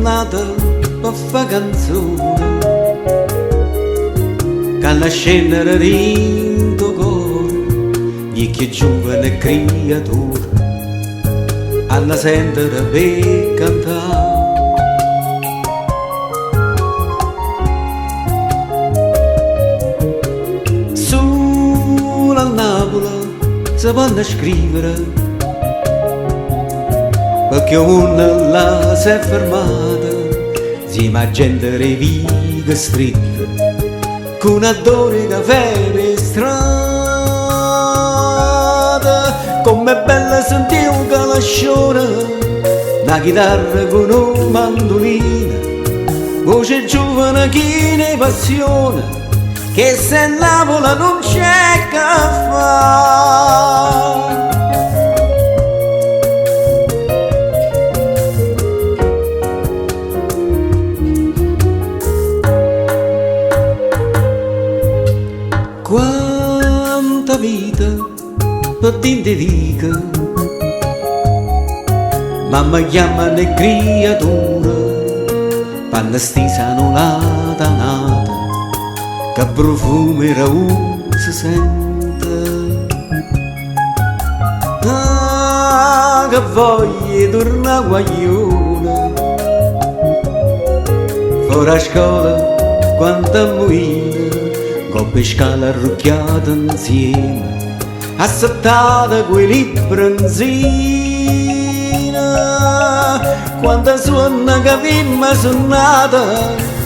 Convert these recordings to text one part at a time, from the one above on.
giornata per fa canzone che la scendere rinto cuore gli che giovane creatura alla sentire per cantare. Sulla Napoli si può scrivere perché uno là si è fermata, insieme a gente reviga stretta, con odore caffè per strada. Com'è bella sentire un calascione, una chitarra con un mandolino, voce giovane che ne passione, che se Napoli non c'è che fa. Quanta vita per te dica, mamma chiama le creature, panna stisa non nata nata, che profumo era si sente. Ah, che voglia torna a guaglione, fuori a scuola quanta moina, coppe scala arrucchiata insieme, assettata coi libri in zina. Quanta suona che abbiamo suonata,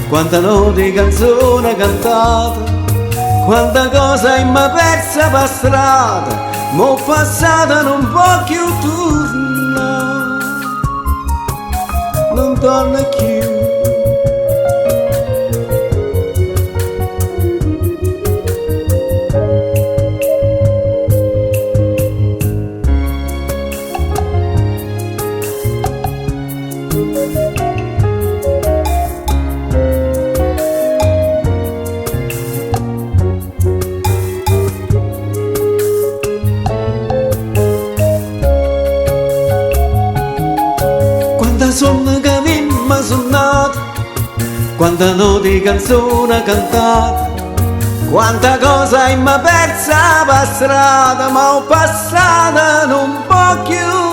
quanta notte canzone cantata, quanta cosa abbiamo persa per strada, mo passata non può più tornare, non torna più. Quanta sonno che abbiamo suonato, quanta notte canzone cantata, quanta cosa abbiamo persa per strada, ma passata non può più